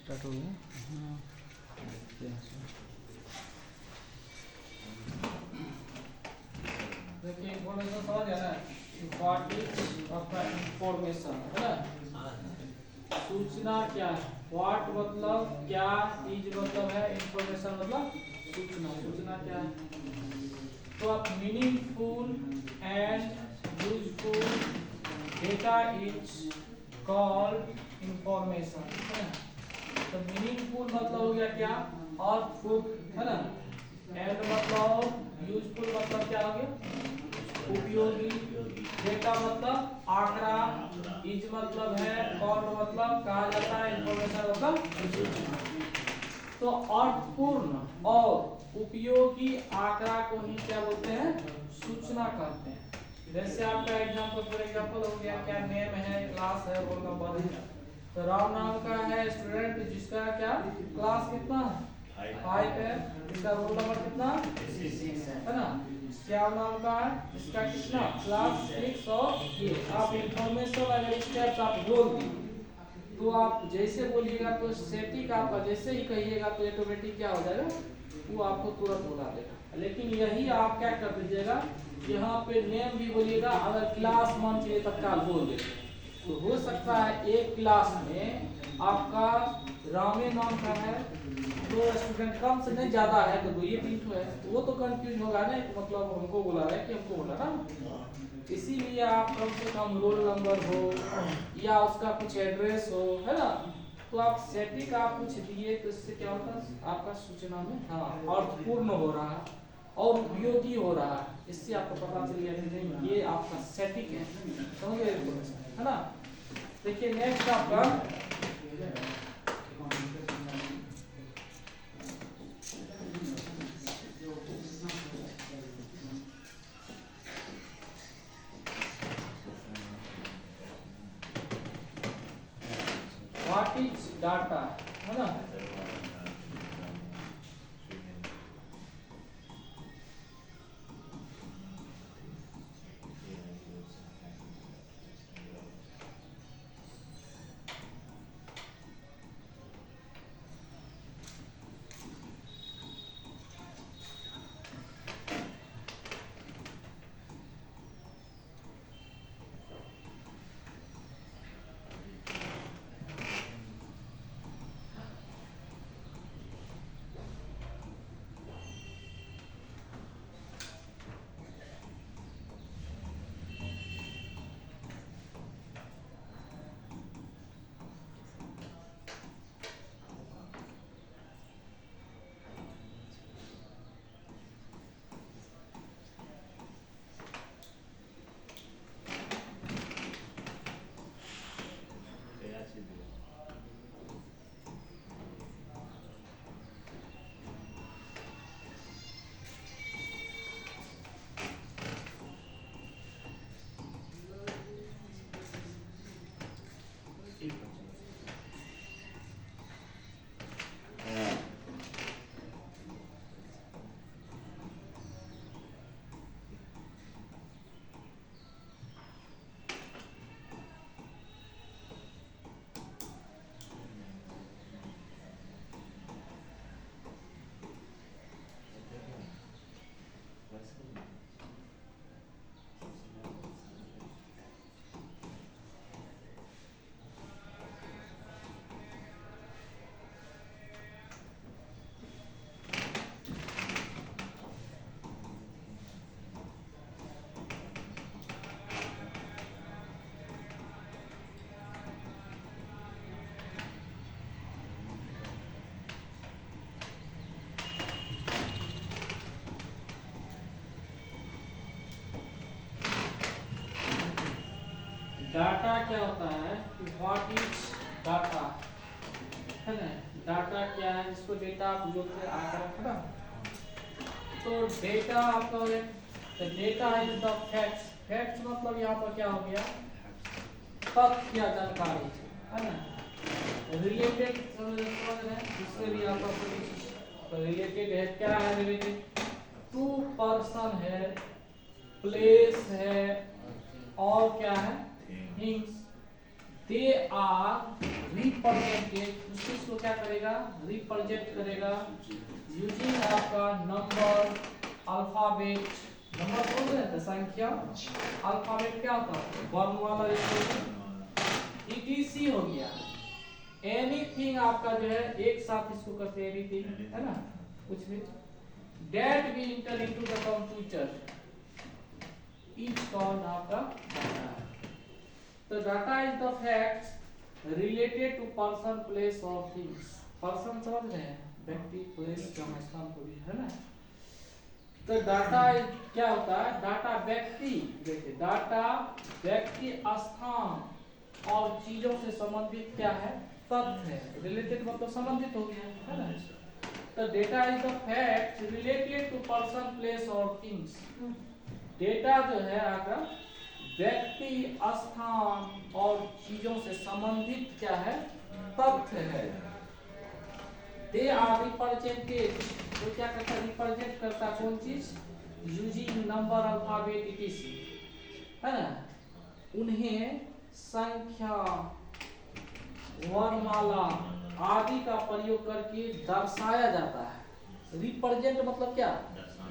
Start हो गया। देखिए इंफॉर्मेशन समझ है ना, व्हाट इज आपका इंफॉर्मेशन है ना, सूचना क्या है, व्हाट मतलब क्या, इज मतलब है, इंफॉर्मेशन मतलब सूचना, सूचना क्या है। तो आप meaningful and useful data is called information है ना। तो मीनिंगफुल मतलब हो गया क्या, अर्थफुल है ना, एंड मतलब यूजफुल मतलब क्या हो गया, उपयोगी, डेटा मतलब आंकड़ा, इज मतलब है, कॉल्ड मतलब कहा जाता है, इंफॉर्मेशन मतलब। तो अर्थपूर्ण और उपयोगी आंकड़ा को ही क्या बोलते हैं, सूचना कहते हैं। जैसे आपका एग्जांपल फॉर एग्जांपल हो गया, क्या नेम है, क्लास है, रोल नंबर है। तो राम नाम का है स्टूडेंट जिसका क्या क्लास कितना है, 5 है, इसका रोल नंबर कितना 6 है ना। श्याम नाम का है, इसका कितना क्लास 6 और ये आप इंफॉर्मेशन अगर स्टेप्स आप बोल दिए तो आप जैसे बोलिएगा तो सेटिंग आपका जैसे ही कहिएगा तो ऑटोमेटिक क्या हो जाएगा, वो आपको तुरंत बुला देगा। लेकिन यही आप क्या कर दीजिएगा, यहाँ पे नेम भी बोलिएगा, अगर क्लास मान चलिए तत्काल बोल देते तो हो सकता है एक क्लास में आपका रामे नाम का है तो स्टूडेंट कम से नहीं ज्यादा है तो 2-3 है, तो वो तो कंफ्यूज होगा ना, मतलब हमको बुला रहा है कि हमको बोला ना। इसीलिए आप कम से कम रोल नंबर हो या उसका कुछ एड्रेस हो है ना, तो आप सेटिंग आप कुछ दिए तो इससे क्या होता है, आपका सूचना में हाँ अर्थपूर्ण हो रहा है और उपयोगी हो रहा है। इससे आपको पता चल गया कि नहीं ये आपका सेटिंग है, समझ गए है ना। देखिए नेक्स्ट आपका व्हाट इज डाटा है ना। डाटा क्या होता है, व्हाट इज डाटा है ना। डाटा क्या है, इसको डेटा आप जोड़ते आकर है ना। तो डेटा आपका हो गया, data is the facts, facts मतलब यहाँ पर क्या हो गया, तथ्य या जानकारी है ना। रिलेटेड समझ रहे हैं, जिससे भी आपका रिलेटेड है, क्या है रिलेटेड टू पर्सन है, प्लेस है और क्या है थिंग्स। दे आर रिप्रेजेंटेड, उस चीज को क्या करेगा, रिप्रेजेंट करेगा यूजिंग आपका नंबर अल्फाबेट, नंबर बोल रहे हैं संख्या, अल्फाबेट क्या होता है वर्णमाला, ईटीसी हो गया, एनीथिंग आपका जो है एक साथ इसको करते हैं एनीथिंग, है ना, कुछ भी, data be enter into the computer is called आपका डाटा। तो data is the facts related to person place और थिंग्स, पर्सन समझ रहे हैं, व्यक्ति प्लेस जगह स्थान को भी, है ना। तो डाटा क्या होता है, डाटा व्यक्ति, देखिए डाटा व्यक्ति स्थान और चीजों से संबंधित क्या है, तथ्य है, रिलेटेड मतलब संबंधित हो गया, है ना। तो data is the fact related to person place और थिंग्स, डेटा जो है आपका व्यक्ति स्थान और चीजों से संबंधित क्या है, तथ्य है। दे आर रिप्रेजेंटेड, तो क्या करता है, रिप्रेजेंट करता कौन चीज, यूजिंग नंबर अल्फाबेट इटीसी, है ना, उन्हें संख्या वर्णमाला आदि का प्रयोग करके दर्शाया जाता है। रिप्रेजेंट मतलब क्या,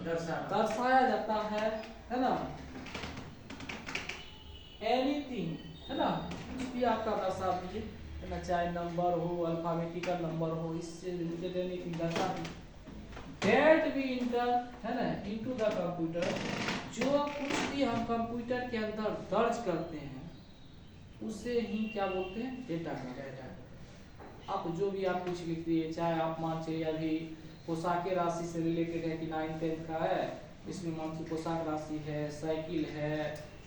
दर्शाया जाता है ना, एनीथिंग, है ना, कुछ भी आपका दर्शा दीजिए, है ना, चाहे नंबर हो, अल्फाबेटिकल नंबर हो, इससे रिलेटेड एनीथिंग दर्शा दीजिए। डेट भी इंटर, है ना, इनटू द कंप्यूटर, जो कुछ भी हम कंप्यूटर के अंदर दर्ज करते हैं उसे ही क्या बोलते हैं, डेटा का। अब जो भी आप कुछ लिखती है, चाहे आप मान चलिए अभी पोशाक राशि से रिलेटेड है कि 9-10 का है, इसमें मान लीजिए पोशाक राशि है, साइकिल है,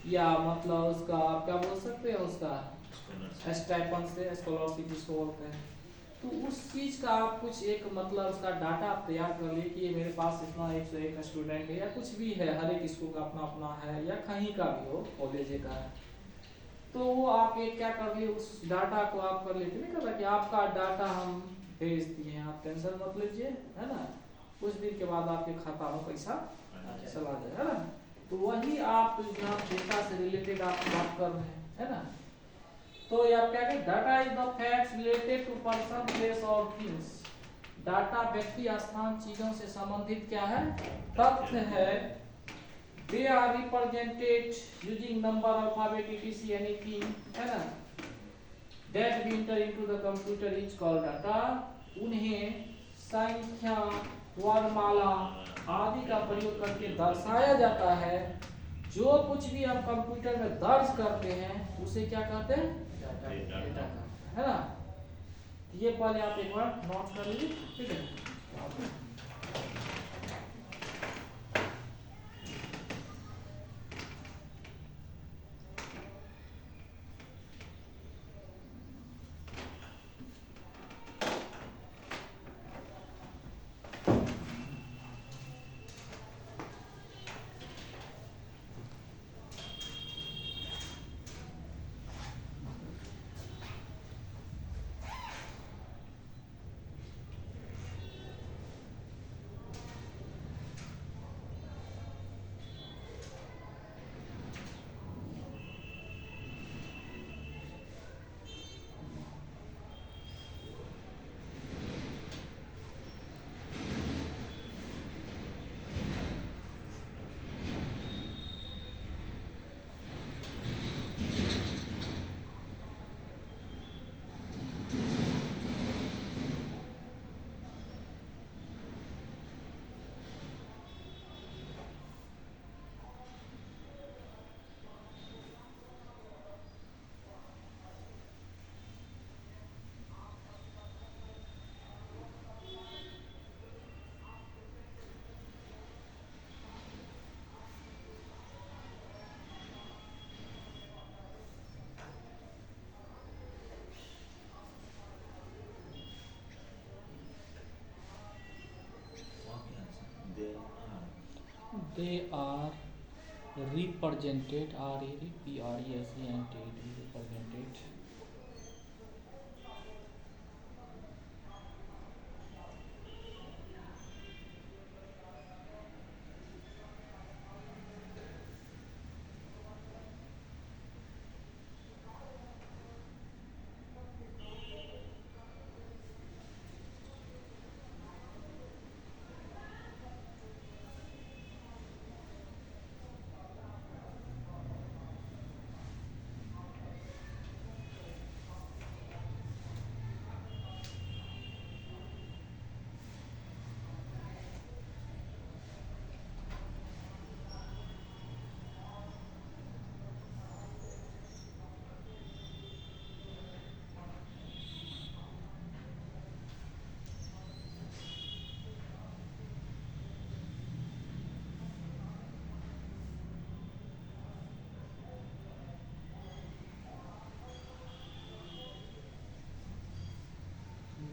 या मतलब उसका आप क्या बोल सकते हैं, उसका स्टाइपेंड से स्कॉलरशिप जिसको बोलते हैं, तो उस चीज का आप कुछ एक मतलब उसका डाटा आप तैयार कर लिए कि ये मेरे पास इतना 101 स्टूडेंट है, या कुछ भी है, हर एक स्कूल का अपना अपना है, या कहीं का भी हो, कॉलेज का है, तो वो आप एक क्या कर लिए, उस डाटा को आप कर लेते, नहीं करता कि आपका डाटा हम भेज दिए, आप टेंशन मत लीजिए, है ना, कुछ दिन के बाद आपके खाता में पैसा चला जाए, है ना। तो वही आप यहाँ डेटा से रिलेटेड आप बात कर रहे हैं, है ना। तो ये आप क्या कहें, data is the facts related to person place और थिंग्स, डाटा व्यक्ति स्थान चीजों से संबंधित क्या है, तथ्य है। They are represented using number alphabet etc anything, है ना, that we enter into the computer is called data, उन्हें संख्या वर्णमाला आदि का प्रयोग करके दर्शाया जाता है, जो कुछ भी हम कंप्यूटर में दर्ज करते हैं उसे क्या कहते हैं, डेटा, है ना। ये पहले आप एक बार नोट कर लीजिए, ठीक है। They are represented, represented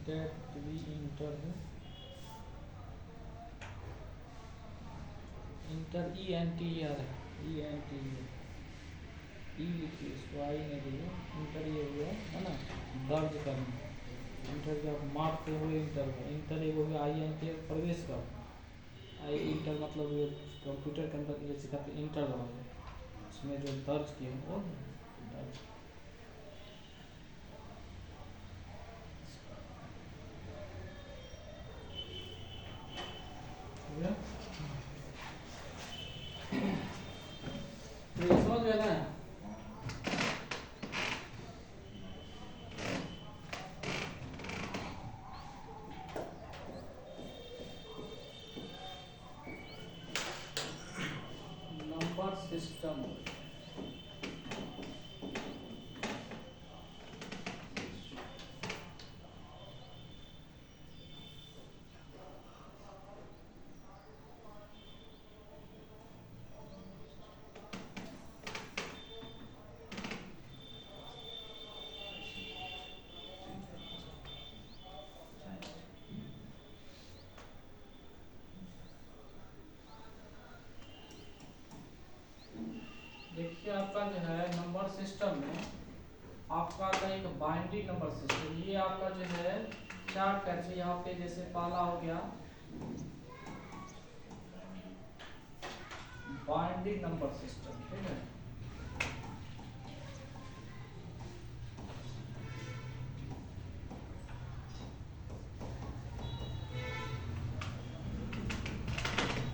that we enter ENTER ई लिखिए, इसको आई नहीं दिए, इंटर ये हुआ है ना, दर्ज करना, इंटर जब मारते हुए इंटर एक हो गया, INT प्रवेश कर, आई इंटर मतलब ये कंप्यूटर के अंदर जैसे कहते हैं इंटर दबाओ, उसमें जो दर्ज किए वो दर्ज। तो ये समझ गए ना? नंबर सिस्टम देखिए, आपका जो है नंबर सिस्टम में आपका आता है एक बाइनरी नंबर सिस्टम। ये आपका जो है चार टाइप से, यहाँ पे जैसे पहला हो गया बाइनरी नंबर सिस्टम, ठीक है।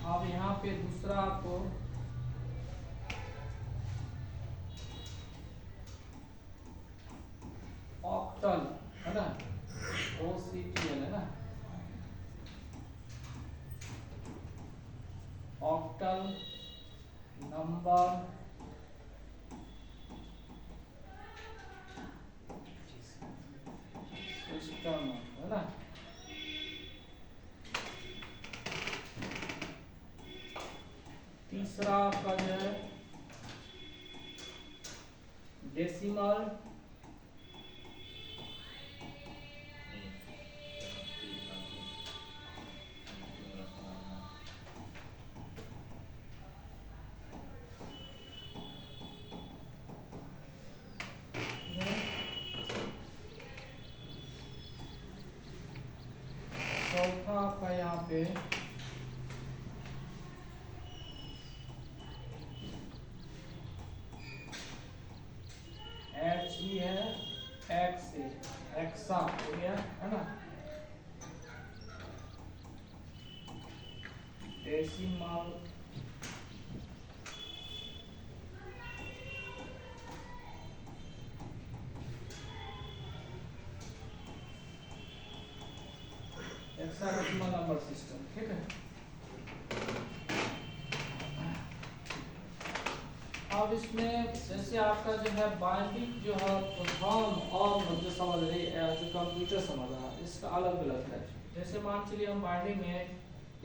अब यहाँ पे दूसरा आपको ऑक्टल है ना, OCTL है ना, ऑक्टल नंबर सिस्टम है ना। तीसरा आपका जो है डेसिमल चौथा आपका यहाँ पे HE है, एक्सा हो गया है ना, डेसिमल हेक्साडेसिमल नंबर सिस्टम, ठीक है। अब इसमें जैसे आपका जो है बाइंडिंग जो है हम और जो समझ रही है, जो कंप्यूटर समझ रहा है, इसका अलग अलग है। जैसे मान चलिए हम बाइंडिंग में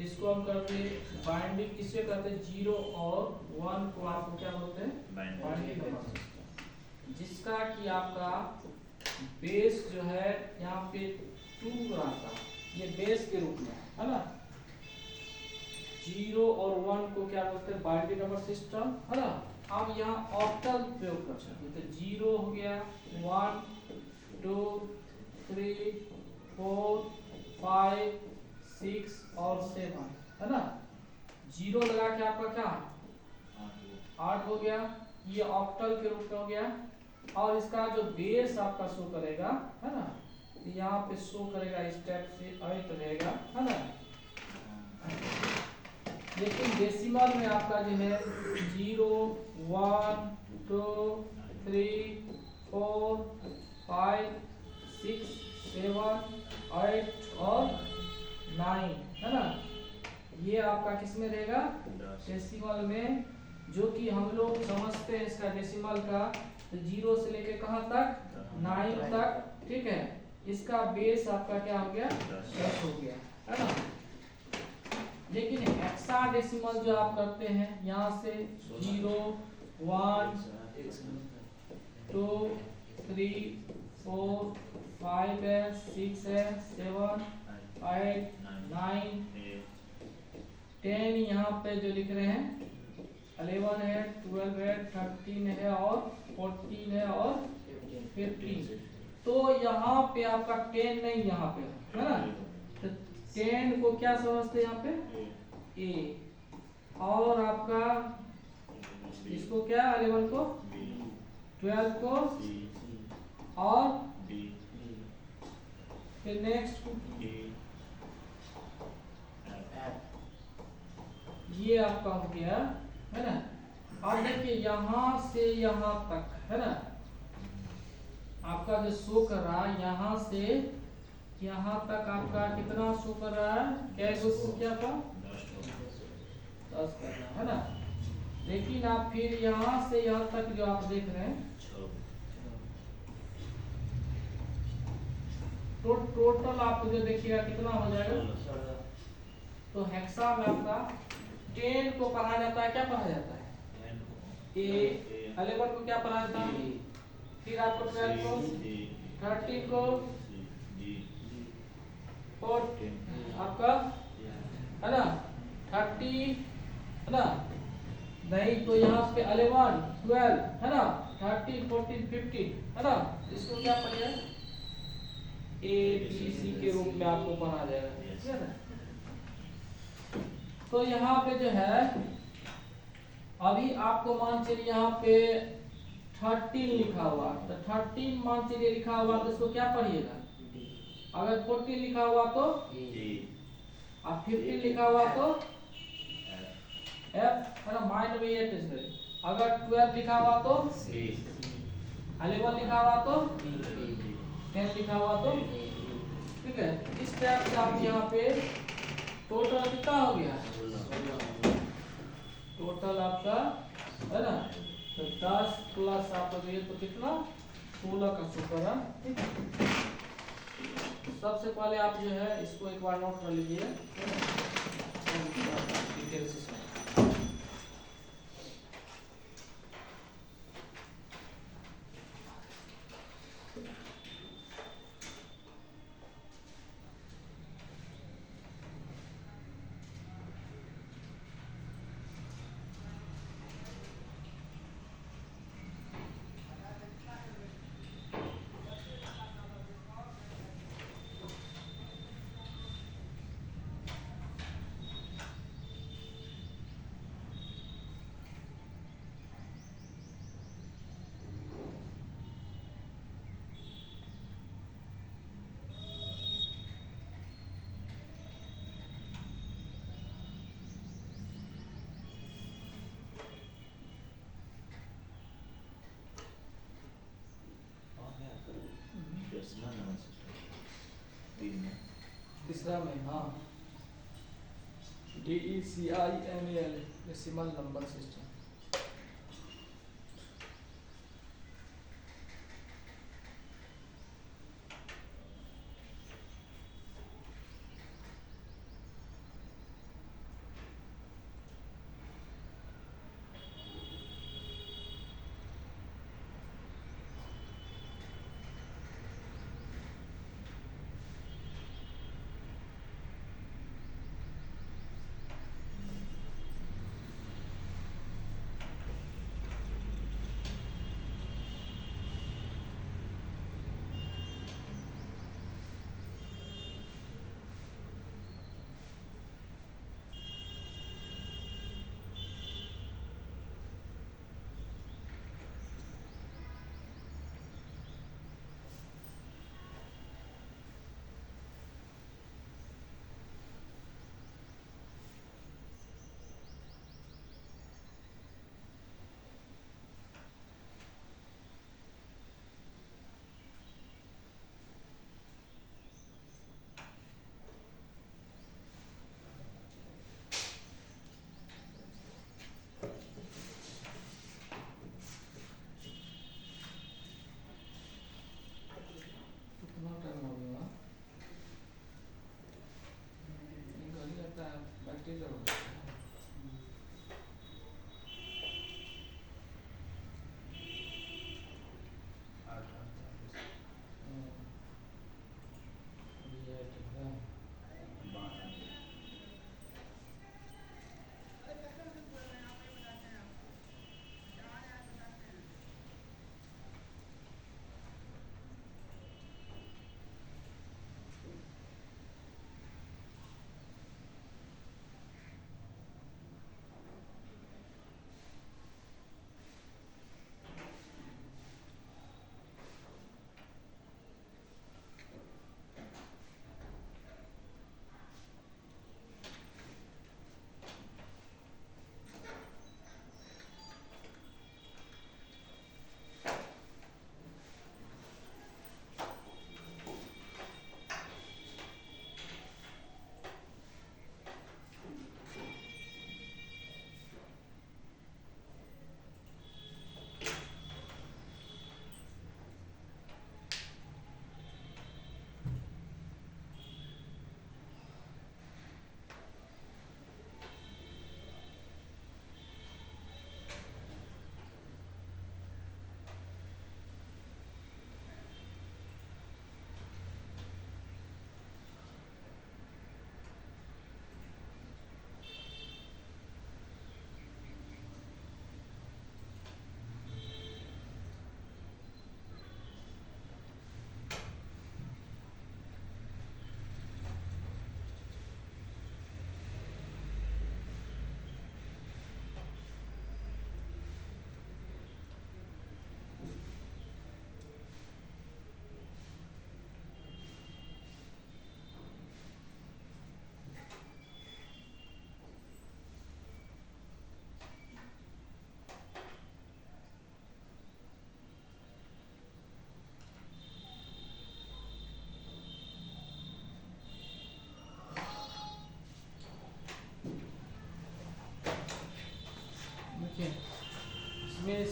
इसको हम करते हैं, बाइंडिंग किससे करते हैं, 0 और 1 को आपको क्या बोलते हैं, बाइंडिंग नंबर सिस्टम, जिसका कि आपका बेस जो है यहाँ पे 2 रहता है, ये बेस के रूप में है ना। 0 और 1 को क्या बोलते हैं, बाइनरी नंबर सिस्टम है ना। अब यहाँ ऑक्टल प्रयोग कर सकते हैं, तो 0 हो गया, 1 2 3 4 5 6 और 7 है ना। 0 लगा के आपका क्या 8 हो गया, ये ऑक्टल के रूप में हो गया। और इसका जो बेस आपका शो करेगा है ना, यहाँ पे शो करेगा इस टाइप से 8 रहेगा है ना। लेकिन डेसिमल में आपका जो है 0 1 2 3 4 5 6 7 8 और 9 है ना। ये आपका किस में रहेगा, डेसिमल में, जो कि हम लोग समझते हैं इसका डेसिमल का, तो 0 से लेके कहाँ तक 9 तक, ठीक है। इसका बेस आपका क्या हो गया, 10 हो गया है ना। लेकिन हेक्साडेसिमल जो आप करते हैं, यहाँ से 0 1 2 3 4 5 है, 6 है, 7 8 9 10 यहाँ पे जो लिख रहे हैं 11 है, 12 है, 13 है और 14 है और 15। तो यहाँ पे आपका 10 नहीं यहाँ पे है ना, तो 10 को क्या समझते हैं यहाँ पे ए, और आपका इसको क्या 11 को 12 को और फिर नेक्स्ट ये आपका हो गया है ना। अब देखिए यहाँ से यहाँ तक है ना, आपका जो शो कर रहा है यहाँ से यहाँ तक आपका कितना शो कर रहा है, कैसे क्या था 10 कर रहा है ना। लेकिन आप फिर यहाँ से यहाँ तक जो आप देख रहे हैं तो टोटल आपको जो देखिएगा कितना हो जाएगा। तो हेक्सा में आपका 10 को पढ़ा जाता है, क्या पढ़ा जाता है ए, 11 को क्या पढ़ा जाता है, फिर आपको 12 को 13 को और आपका है ना 30 है ना, नहीं तो यहाँ पे 11 12 है ना, 13 14 15 है ना, इसको क्या पढ़िए ए बी सी के रूप में आपको पढ़ा जाएगा, ठीक है ना। तो यहाँ पे जो है अभी आपको मान चलिए यहाँ पे 13 लिखा हुआ, तो 13 मान चलिए लिखा हुआ तो इसको क्या पढ़िएगा, अगर 14 लिखा हुआ तो और 15 लिखा हुआ तो एफ है ना, माइंड में ये टेस्ट करें। अगर 12 लिखा हुआ तो 11 लिखा हुआ तो 10 लिखा हुआ तो, ठीक है। इस टाइप से आप यहाँ पे टोटल कितना हो गया, टोटल आपका है ना, तो 10 प्लस आप ये तो कितना 16 का सूत्र है, ठीक है। सबसे पहले आप जो है इसको एक बार नोट कर लीजिए डिटेल से। तीसरा में हाँ DECIMAL डेसिमल नंबर सिस्टम।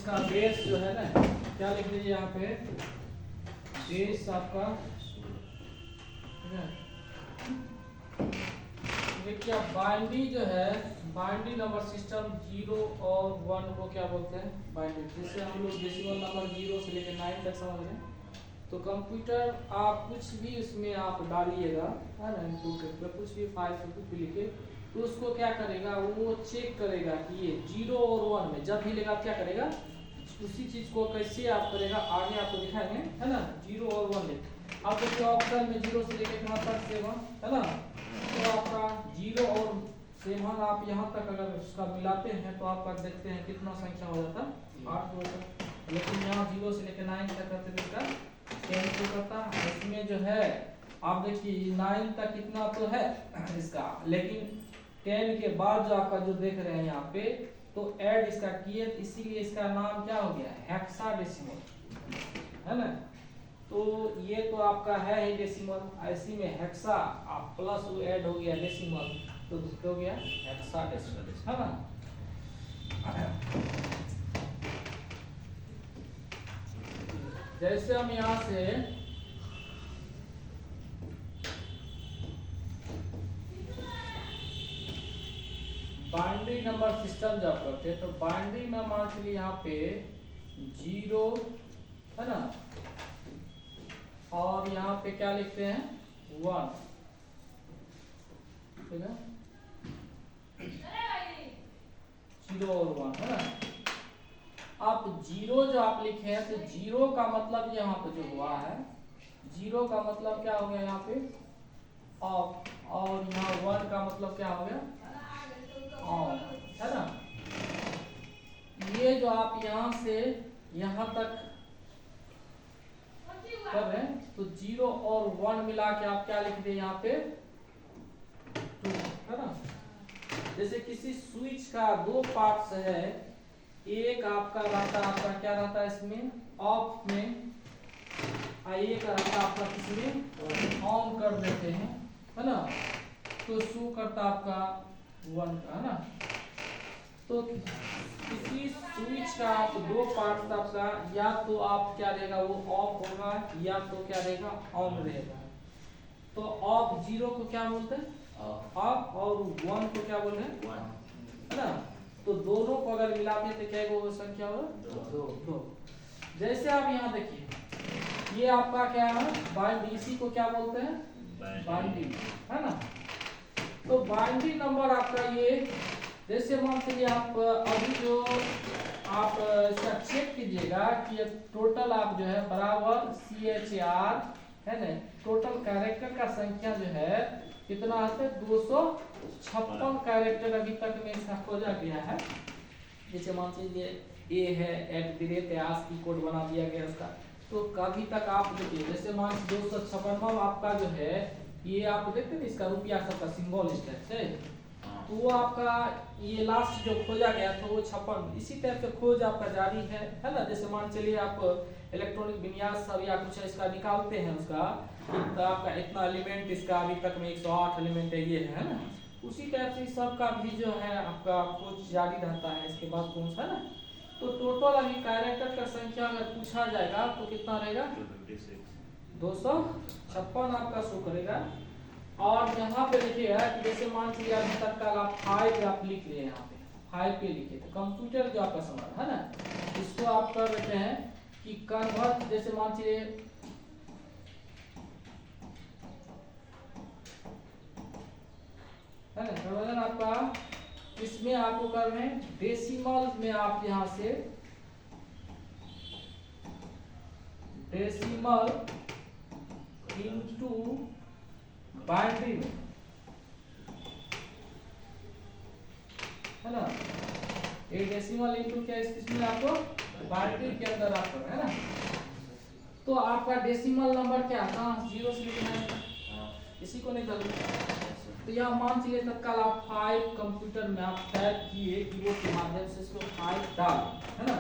इसका बेस जो है ना, क्या लिख लीजिए यहाँ पे, बेस आपका देखिए बाइनरी जो है, बाइनरी नंबर सिस्टम 0 और 1 को क्या बोलते हैं, बाइनरी। जैसे हम लोग डेसिमल नंबर 0 से लेकर 9 तक समझ रहे हैं, तो कंप्यूटर आप कुछ भी उसमें आप डालिएगा, है ना, इनपुट पे कुछ भी फाइल से कुछ भी लिखे, तो उसको क्या करेगा, वो चेक करेगा कि ये 0 और 1 में जब भी लेगा क्या करेगा, उसी चीज को कैसे आप करेगा आगे आपको दिखाएंगे, है ना। 0 और 1 में आप देखिए ऑप्शन में 0 से लेकर कहाँ तक 7, है ना, तो आपका 0 और 7 आप यहाँ तक अगर उसका मिलाते हैं तो आपका देखते हैं कितना संख्या हो जाता है, 8 हो जाता। लेकिन यहाँ 0 से लेकर 9 तक करते हैं इसका 10 को करता है। इसमें जो है आप देखिए 9 तक कितना तो है इसका, लेकिन 10 के बाद जो आपका जो देख रहे हैं यहाँ पे, तो ऐड इसका किए, इसीलिए इसका नाम क्या हो गया, हेक्साडेसिमल, है ना। तो ये तो आपका है ही डेसिमल, इसी में हेक्सा आप प्लस वो ऐड हो गया डेसिमल, तो हो गया हेक्साडेसिमल, है ना। जैसे हम यहाँ से बाइनरी नंबर सिस्टम जब करते हैं, तो बाइनरी नंबर के लिए यहाँ पे 0, है ना, और यहाँ पे क्या लिखते हैं 1, ठीक है, 0 और 1, है ना। आप 0 जो आप लिखे हैं, तो 0 का मतलब यहाँ पे जो हुआ है, 0 का मतलब क्या हो गया यहाँ पे ऑफ, और यहाँ 1 का मतलब क्या हो गया ऑन, है ना। ये जो आप यहाँ से यहाँ तक कर रहे हैं, तो 0 और 1 मिला के आप क्या लिख दे यहाँ पे 2, है ना। जैसे किसी स्विच का 2 पार्ट्स है, एक आपका रहता है, आपका क्या रहता है इसमें ऑफ में, एक रहता है आपका किसमें ऑन कर देते हैं, है ना, तो शो करता आपका 1 का, है ना। तो किसी स्विच का आप 2 पार्ट आपका, या तो आप क्या रहेगा वो ऑफ होगा, या तो क्या रहेगा ऑन रहेगा। तो ऑफ 0 को क्या बोलते हैं ऑफ, और 1 को क्या बोलते हैं 1, है ना। तो दोनों को अगर मिलाते हैं तो क्या वो संख्या होगा 2। जैसे आप यहाँ देखिए ये आपका क्या है बाइनरी, इसी को क्या बोलते हैं बाइनरी, है ना। तो बाइनरी नंबर आपका ये, जैसे मान लीजिए आप अभी जो आप इसका चेक कीजिएगा कि टोटल आप जो है बराबर CHR, है ना, टोटल कैरेक्टर का संख्या जो है कितना आता है 256 कैरेक्टर अभी तक में इसका खोजा गया है। जैसे मान लीजिए ए है @ की कोड बना दिया गया उसका, तो अभी तक आप देखिए, जैसे मान 256 आपका जो है, ये आप देखते हैं इसका रुपया सबका सिंबल इस टाइप से, तो वो आपका ये लास्ट जो खोजा गया था वो 56, इसी टाइप से खोज आपका जारी है ना। जैसे मान चलिए आप इलेक्ट्रॉनिक विन्यास सब या कुछ इसका निकालते हैं, उसका तो आपका इतना एलिमेंट इसका अभी तक में 108 एलिमेंट है, ये है ना। उसी टाइप से सब का भी जो है आपका खोज जारी रहता है इसके बाद कौन सा ना। तो टोटल अभी कैरेक्टर का संख्या अगर पूछा जाएगा तो कितना रहेगा 256 आपका शो करेगा। और यहाँ पे लिखिएगा कि जैसे मान लीजिए अभी तक का आप 5 आप लिख लिए, यहाँ पे 5 पे लिखे, तो कंप्यूटर जो आपका सवाल है ना, इसको आप कर देते हैं कि कन्वर्ट, जैसे मान लीजिए है ना, कन्वर्जन आपका इसमें आपको कर रहे हैं डेसिमल में, आप यहाँ से डेसिमल इनटू बाइनरी में, है ना, ये डेसिमल इनटू क्या इसमें आपको बाइनरी के अंदर आप कर रहे हैं ना। तो आपका डेसिमल नंबर क्या था 0 से लेकर 9 तक, इसी को निकालिए। तो यहाँ मान चलिए तत्काल आप 5 कंप्यूटर में आप टाइप किए कीबोर्ड के माध्यम से इसको 5 डाल, है ना।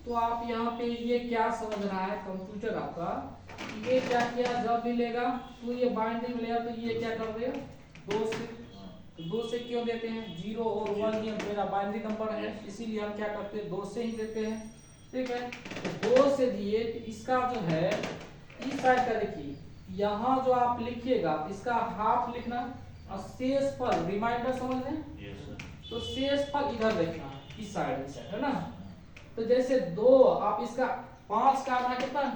तो आप यहाँ पे ये क्या समझ रहा है कंप्यूटर आपका, ये क्या किया जब भी लेगा तो ये बाइनरी में लेगा, तो ये क्या कर देगा 2 से क्यों देते हैं 0 और 1, ये मेरा बाइनरी नंबर है, इसीलिए हम क्या करते हैं 2 से ही देते हैं। ठीक है। तो 2 से दिए तो इसका जो है इस साइड का देखिए, यहाँ जो आप लिखिएगा इसका हाफ लिखना और शेष फल रिमाइंडर समझ रहे हैं, तो शेष फल इधर लिखना इस साइड है ना। तो जैसे 2 आप इसका 5 का आधा कितना है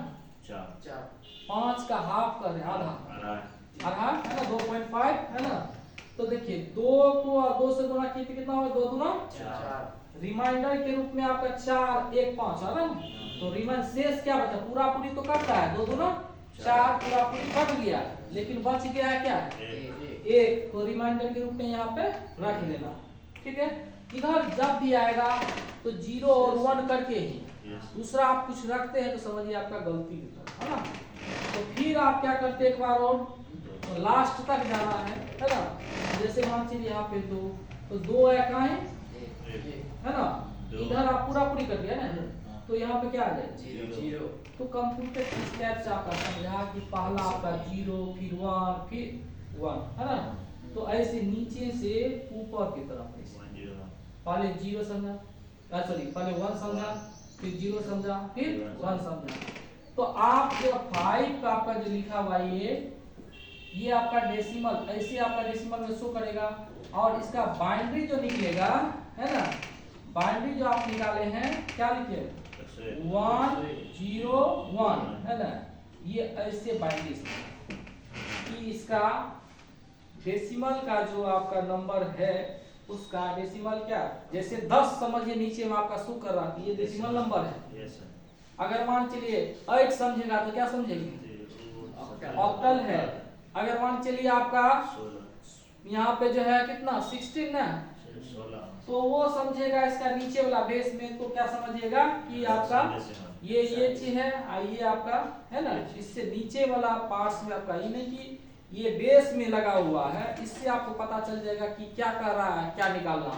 4, 5 का हाफ कर रहे आधा है ना 2.5 है ना। तो देखिए 2 को 2 से गुणा किए तो कितना होगा 2 दूना 4, रिमाइंडर के रूप में आपका 4 1 5 है ना। तो रिमाइंडर शेष क्या बचा, पूरा पूरी तो कटता है 2 दूना 4, पूरा पूरी कट गया लेकिन बच गया है क्या 1, तो रिमाइंडर के रूप में यहाँ पे रख देना। ठीक है, इधर जब भी आएगा तो 0 और 1 करके ही, दूसरा आप कुछ रखते हैं तो समझिए आपका गलती है ना। तो फिर आप क्या करते हैं एक बार और तो लास्ट तक जाना है ना। जैसे मान लीजिए यहाँ पे 2 तो 2 है कहाँ है ना, इधर आप पूरा पूरी कर दिया ना तो यहाँ पे क्या आ जाए 0। तो कंप्यूटर स्टेप से आपका समझा कि पहला आपका 0 फिर 1 फिर 1 है ना। तो ऐसे नीचे से ऊपर की तरफ पहले 0 समझा, सॉरी पहले 1 समझा फिर 0 समझा फिर 1 समझा। तो आप जो 5 का आपका जो लिखा हुआ ये आपका डेसिमल ऐसे आपका डेसिमल में शो करेगा और इसका बाइनरी जो निकलेगा है ना, बाइनरी जो आप निकाले हैं क्या लिखे 1 0 1 है ना, ये ऐसे बाइनरी कि इसका डेसिमल का जो आपका नंबर है उसका डेसिमल क्या, जैसे 10 समझिए नीचे में आपका शो कर रहा है ये डेसिमल नंबर है। अगर मान चलिए 8 समझेगा तो क्या समझेंगे ऑक्टल है। अगर मान चलिए आपका यहाँ पे जो है कितना 16 ना, तो वो समझेगा इसका नीचे वाला बेस में तो क्या समझिएगा कि आपका ये चीज है ये आपका है ना, इससे नीचे वाला पार्ट्स में आपका ये नहीं कि ये बेस में लगा हुआ है, इससे आपको पता चल जाएगा कि क्या कर रहा है क्या निकालना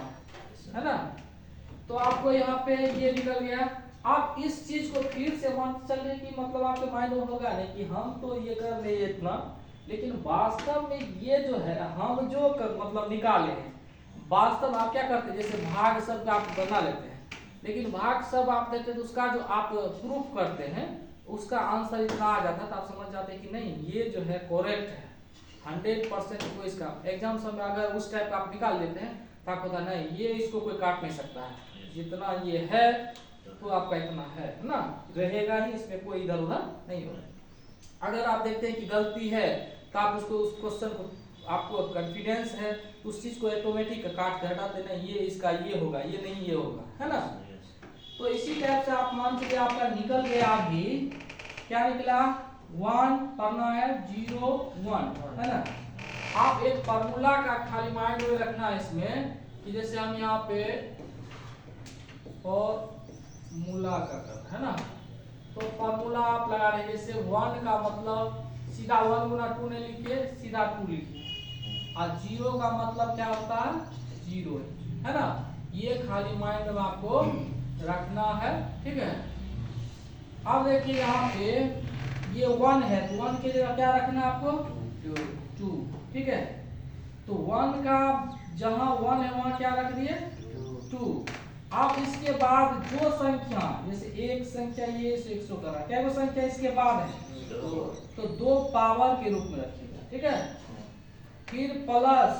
है ना। तो आपको यहाँ पे ये निकल गया। आप इस चीज को फिर से मान चलिए कि मतलब आपके माइंड में होगा नहीं कि हम तो ये कर रहे हैं इतना, लेकिन वास्तव में ये जो है हम जो मतलब निकाले हैं वास्तव आप क्या करते हैं, जैसे भाग सब आप बना लेते हैं लेकिन भाग सब आप देते हैं तो उसका जो आप प्रूफ करते हैं उसका आंसर इतना आ जाता है तो आप समझ जाते हैं कि नहीं ये जो है करेक्ट है 100% को इसका एग्जाम समय अगर उस टाइप का आप निकाल लेते हैं तो आपको पता नहीं ये इसको कोई काट नहीं सकता है, जितना ये है तो आपका इतना है ना रहेगा ही, इसमें कोई इधर उधर नहीं होगा। अगर आप देखते हैं कि गलती है तो आप उसको उस क्वेश्चन को आपको कॉन्फिडेंस है उस चीज को ऑटोमेटिक काट के हटाते नहीं ये इसका ये होगा ये नहीं ये होगा है ना। तो इसी टाइप से आप मान चलिए आपका निकल गया अभी क्या निकला 1 करना है 0 1 है ना। आप एक फार्मूला का खाली माइंड में रखना है इसमें कि जैसे हम यहाँ पे फॉर्मूला का है ना, तो फॉर्मूला आप लगा रहे जैसे 1 का मतलब सीधा 1 गुना 2 नहीं लिखिए सीधा 2 लिखिए और 0 का मतलब क्या होता है 0 है ना। ये खाली माइंड में आपको रखना है ठीक है। अब देखिए यहाँ पे ये 1 है तो 1 के जगह क्या रखना है आपको 2 ठीक है। तो 1 का जहाँ 1 है वहाँ क्या रख दिए 2। अब इसके बाद जो संख्या जैसे एक संख्या ये 100 कर रहा है क्या वो संख्या इसके बाद है तो 2 पावर के रूप में रखिएगा ठीक है। फिर प्लस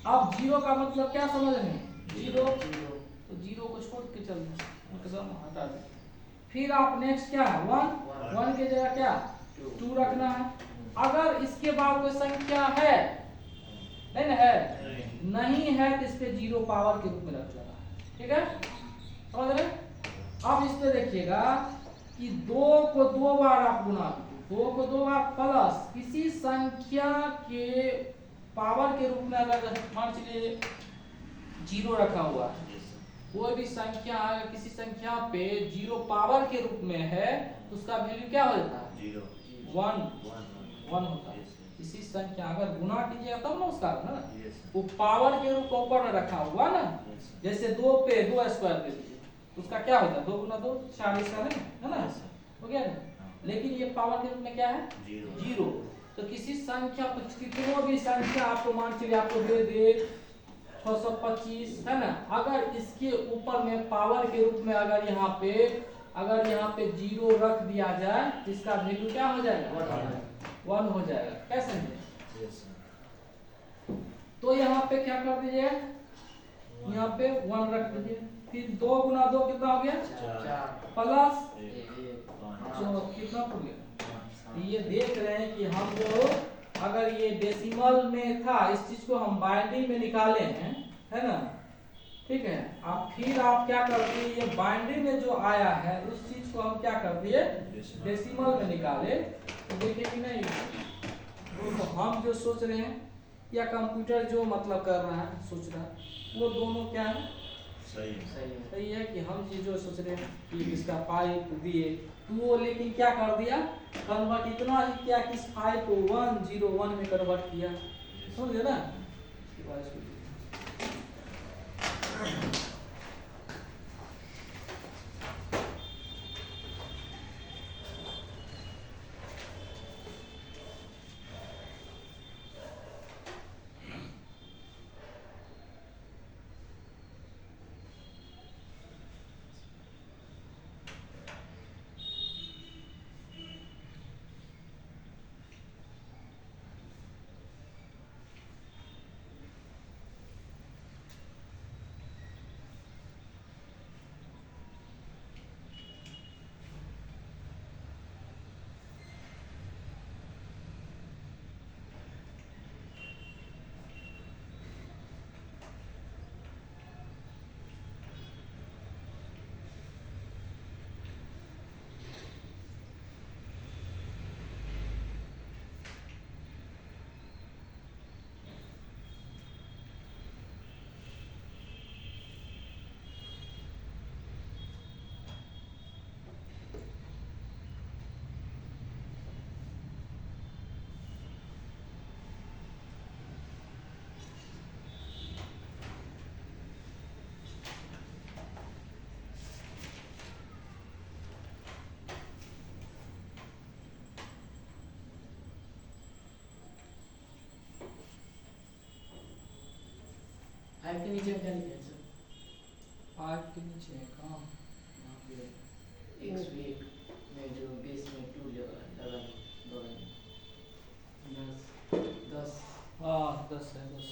अब 0 का मतलब क्या समझ रहे हैं 0 तो 0 को छोड़ के चल एकदम हटा दे। फिर आप नेक्स्ट क्या है 1 के जगह क्या 2 रखना है। अगर इसके बाद कोई संख्या है नहीं ना है नहीं है तो इस पे 0 पावर के रूप में रख लेना ठीक है समझ रहे। अब इस पे देखिएगा कि 2 को 2 बार आप गुना 2 को 2 बार प्लस किसी संख्या के पावर के रूप में अगर मान चलिए 0 रखा हुआ है कोई भी संख्या अगर किसी संख्या पे 0 पावर के रूप में है तो उसका वैल्यू क्या हो जाता है 1 होता है। किसी संख्या अगर गुना कीजिएगा तब ना उसका है ना वो पावर के रूप में ऊपर रखा हुआ ना, जैसे 2 पे 2 स्क्वायर दे दीजिए तो उसका क्या होता है 2 गुना 2 4 इसका है ना हो गया ना। लेकिन ये पावर के रूप में क्या है 0। तो किसी संख्या कितनों भी संख्या आपको मान चलिए आपको दे दे 625 है ना। अगर इसके ऊपर में पावर के रूप में अगर यहाँ पे जीरो रख दिया जाए तो इसका वैल्यू क्या हो जाएगा, 1 हो जाएगा। कैसे तो यहाँ पे क्या कर दीजिए, यहाँ पे 1 रख दीजिए, फिर 2 गुना 2 कितना हो गया, 4 प्लस जो कितना हो गया। ये देख रहे हैं कि हम जो अगर ये डेसिमल में था इस चीज को हम बाइनरी में निकाले हैं, है ना, ठीक है। अब फिर आप क्या कर दिए, ये बाइनरी में जो आया है उस चीज को हम क्या कर दिए डेसिमल में निकाले, तो देखिए कि नहीं, तो हम जो सोच रहे हैं या कंप्यूटर जो मतलब कर रहा है सोच रहा है वो दोनों क्या है, सही है कि हम ये जो सोच रहे हैं कि इसका पाइप दिए तो वो लेकिन क्या कर दिया, कन्वर्ट इतना ही किया कि इस फाइव को 101 में कन्वर्ट किया, समझे ना। फाइव के नीचे में क्या लिखा है सर, 5 के नीचे है कहाँ, यहाँ पे एक स्वीट में जो बेस में 2 लगा बगल में 10 हाँ 10 है 10।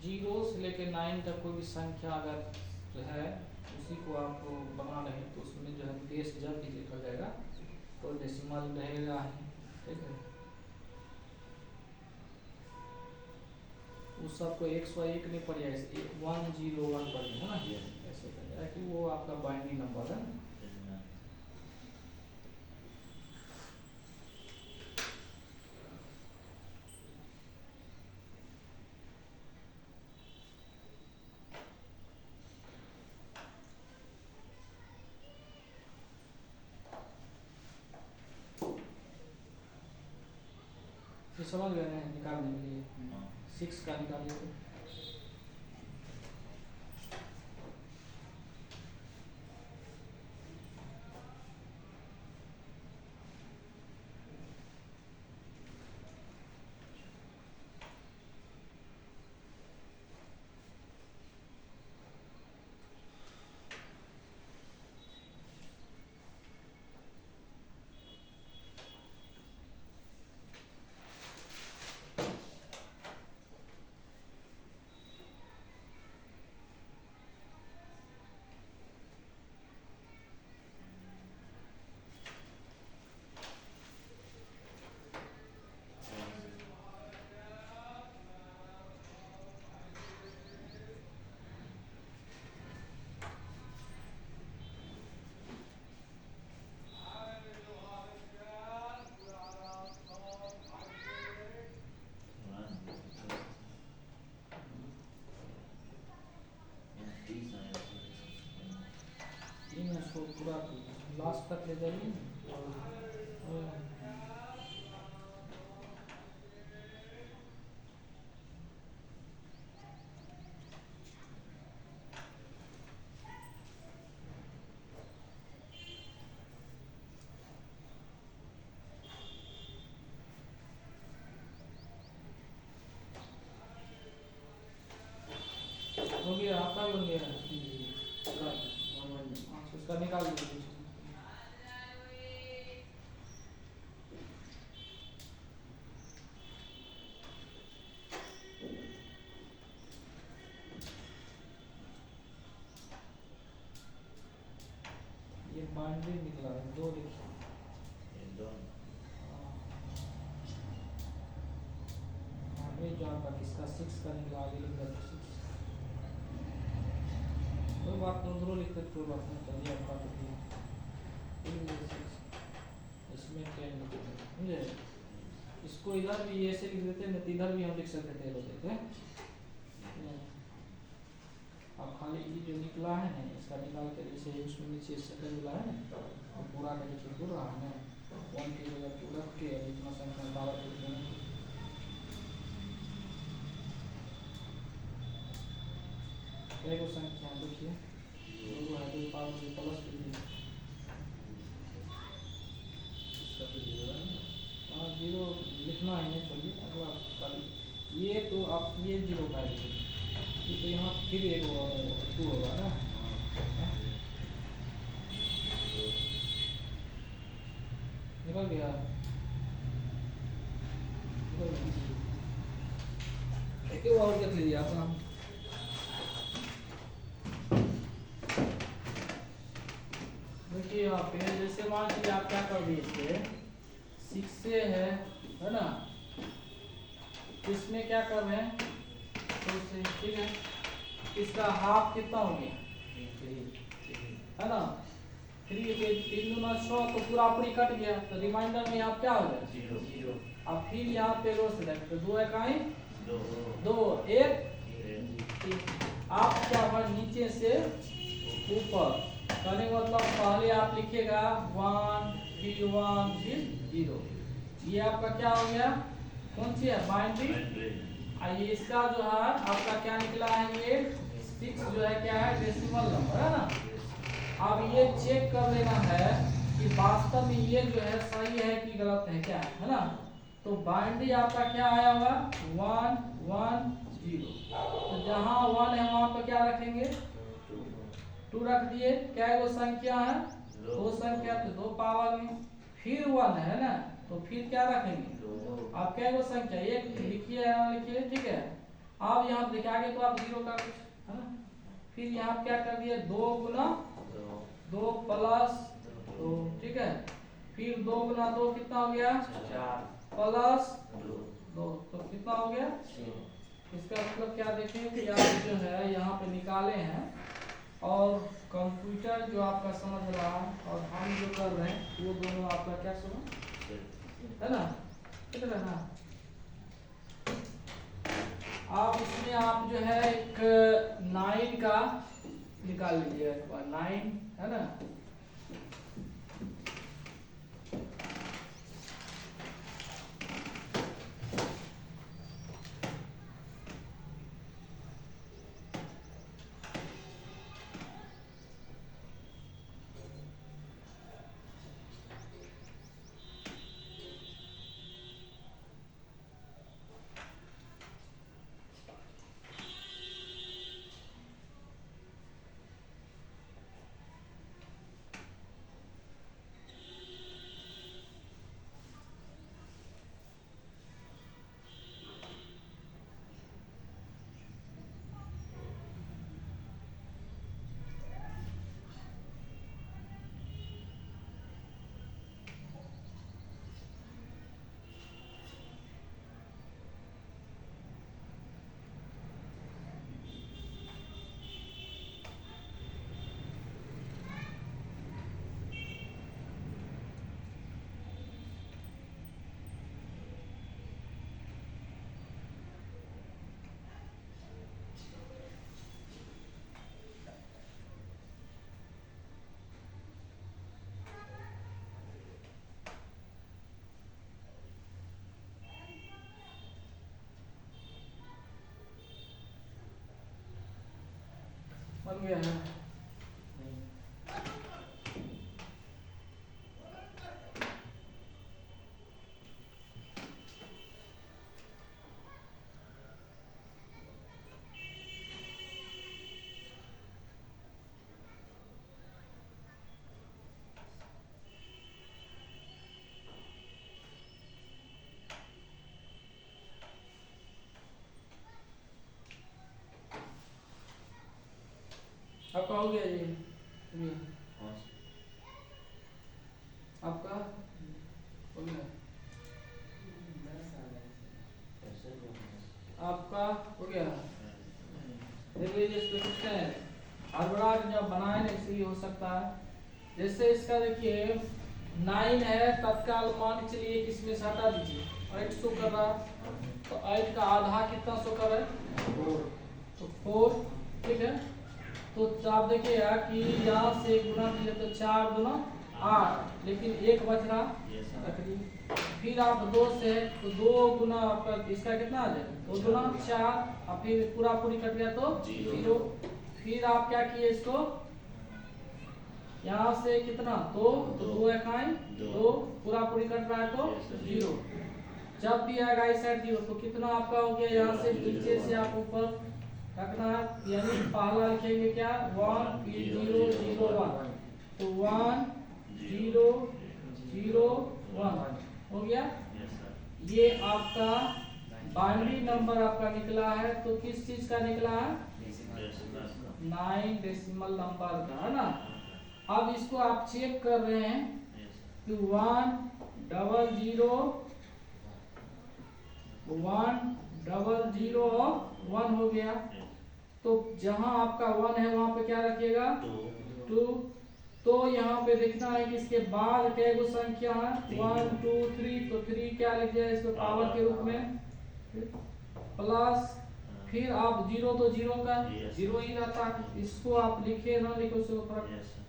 जीरो से लेके 9 तक कोई भी संख्या अगर जो है उसी को आपको बना रहे तो उसमें जो है बेस जब भी लिखा जाएगा तो डेसिमल रहेगा ही, ठीक है। उस सबको 101 नहीं पड़ जाएगा, 101 पड़ जाएगा ना, ऐसे कर जाएगा कि वो आपका बाइनरी नंबर है। ये समझ गए हैं निकालने के लिए, 6 का निकालिए। इसको पूरा लास्ट तक ले जाइए और आपका बन गया है वन वन उसका निकाल दीजिए। ये बाउंड्री निकला है, दो लिखिए। आगे जो आपका किसका 6 का निकला, आगे लिख दो 6। कोई बात नहीं, दोनों लिखते कोई बात नहीं, चलिए आपका तो दिया। इसमें 10 लिख देते, समझे? इसको इधर भी ऐसे लिख देते, नहीं तो इधर भी हम लिख सकते थे, देते अब खाली ये जो निकला है ना, इसका निकाल कर जैसे उसमें नीचे सेकंड मिला है ना, अब पूरा का नीचे पूरा रहा है ना, 1 की जगह 2 रख के इतना संख्या 12 लिख देना। एक संख्या देखिए, दो है तो पावर में प्लस कीजिए। हाँ 0 लिखना है नहीं, छोड़िए अगला खाली ये तो आप ये 0 का लीजिए, तो यहाँ फिर एक 2 होगा ना। निकल गया, एक और देख लीजिए अपना। देखिए यहाँ पे जैसे मान लीजिए आप क्या कर दिए, 6 से है ना, इसमें क्या कर रहे हैं, तो से ठीक है, इसका हाफ कितना हो गया, है ना 3 के 3 गुना 6, तो पूरा पूरी कट गया, तो रिमाइंडर में यहाँ क्या हो गया 0। अब फिर यहाँ पे रो सेलेक्ट, तो 2 इकाई 2 1 3। आप क्या हुआ, नीचे से ऊपर करने का मतलब पहले आप लिखिएगा 1 फिर 1 फिर 0, ये आपका क्या हो गया, कौन सी है बाइनरी। आइए इसका जो है आपका क्या निकला है, ये 6 जो है क्या है, डेसिमल नंबर है ना। अब ये चेक कर लेना है कि वास्तव में ये जो है सही है कि गलत है, क्या है ना। तो बाइनरी आपका क्या आया हुआ 1 1 0, तो जहाँ 1 है वहां पर क्या रखेंगे 2 रख दिए। क्या वो संख्या है, 2 संख्या, तो 2 पावर में, फिर 1 है ना, तो फिर क्या रखेंगे, आप क्या वो संख्या 1 लिखिए, लिखिए ठीक है। आप यहाँ देखिए आगे तो आप 0 का कुछ है ना, फिर यहाँ क्या कर दिए 2 गुना 2 प्लस 2, ठीक है, फिर 2 गुना 2 कितना हो गया 4 प्लस 2, तो कितना हो गया 6। इसका मतलब क्या देखें कि आप जो है यहाँ पे निकाले हैं, और कंप्यूटर जो आपका समझ रहा है और हम जो कर रहे हैं वो दोनों आपका क्या समझ है ना, कितना है ना। आप इसमें आप जो है एक 9 का निकाल लीजिए, एक बार 9 है ना, बन गया है। गया ये आपका हो गया, आपका हो गया। देखिए ये स्पेसिफिकेशन है, अर्बराट जब बनाए ना इसलिए हो सकता है। जैसे इसका देखिए 9 है, तत्काल मान चलिए इसमें से हटा दीजिए, 8 शो कर रहा है, तो 8 का आधा कितना शो कर रहा है 4, तो 4 ठीक है। तो आप देखिएगा कि यहाँ से गुना कीजिए तो 4 गुना 8, लेकिन 1 बच रहा रख दीजिए। फिर आप 2 से तो 2 गुना आपका इसका कितना आ जाएगा 2 गुना 4, और फिर पूरा पूरी कट गया तो 0। फिर आप क्या किए इसको यहाँ से कितना 2, तो 2 इकाई 2, पूरा पूरी कट रहा है तो 0। जब भी आएगा इस साइड 0 तो कितना आपका हो गया, यहाँ से नीचे से आप ऊपर रखना है, यानी पहला लिखेंगे क्या 1 फिर 0 0 1, तो 1 0 0 1 हो गया। ये आपका बाइनरी नंबर आपका निकला है, तो किस चीज का निकला है 9 डेसिमल नंबर का, है ना। अब इसको आप चेक कर रहे हैं कि 1 0 0 1 0 0 और 1 हो गया। तो जहां आपका 1 है वहां पे क्या रखिएगा 2। तो यहाँ पे देखना है कि इसके बाद क्या गो संख्या है 1 2 3, तो 3 क्या लिख जाए इसको पावर के रूप में, प्लस फिर आप 0 तो 0 का 0 ही रहता है, इसको आप लिखे ना लिखो उसको फर्क।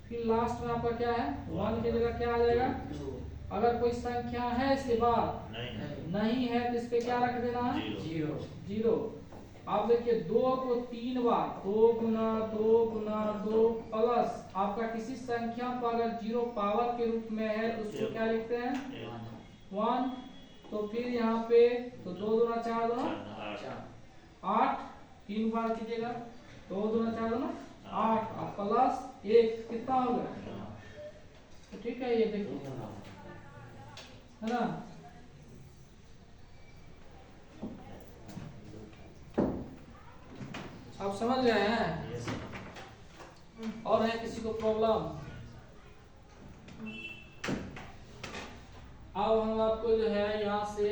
फिर लास्ट में आपका क्या है 1 की जगह क्या आ जाएगा, अगर कोई संख्या है इसके बाद नहीं है तो इस पे क्या रख देना है 0। आप देखिए 2 को 3 बार 2 गुना 2 गुना 2 प्लस आपका किसी संख्या पर अगर 0 पावर के रूप में है तो उसको क्या लिखते हैं 1। तो फिर यहाँ पे तो 2 दूना 4 दूना 8, 3 बार कीजिएगा, 2 दूना 4 दूना 8 और प्लस 1 कितना हो गया, तो ठीक है ये देखिए है ना। आप समझ गए हैं, और है किसी को प्रॉब्लम। अब हम आपको जो है यहाँ से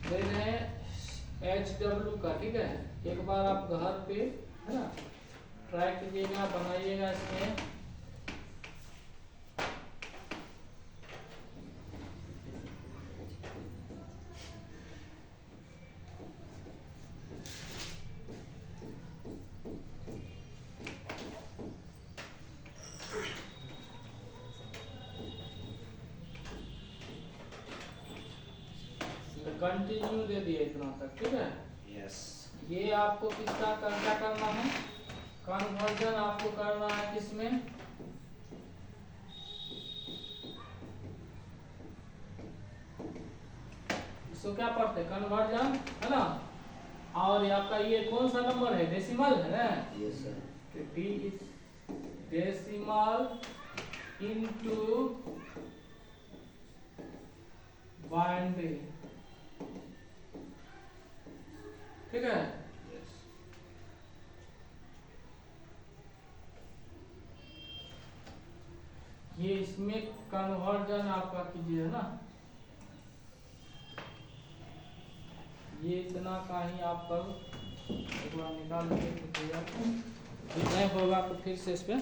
दे रहे हैं HW का, ठीक है। एक बार आप घर पे है ना ट्राई कीजिएगा, बनाइएगा इसमें। कंटिन्यू दे दिए इतना तक, ठीक है। ये आपको किसका क्या करना है, कन्वर्जन आपको करना है किसमें, इसको क्या पढ़ते हैं कन्वर्जन, है ना। और ये आपका ये कौन सा नंबर है डेसिमल है ना, डेसिमल इनटू बाइनरी, ठीक है। ये इसमें कन्वर्जन आपका कीजिए ना, ये इतना का ही आप कर एक बार निकाल के नहीं होगा तो फिर से इस पे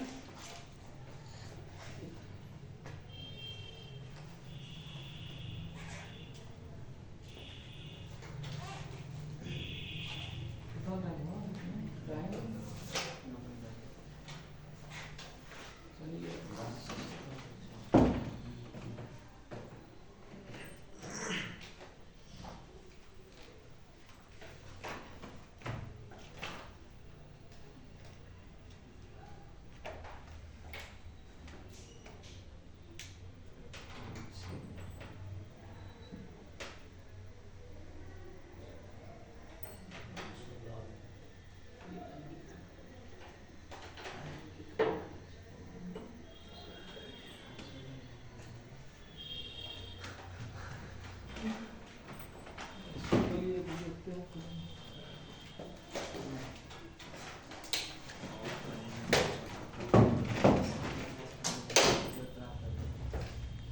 देखते हैं।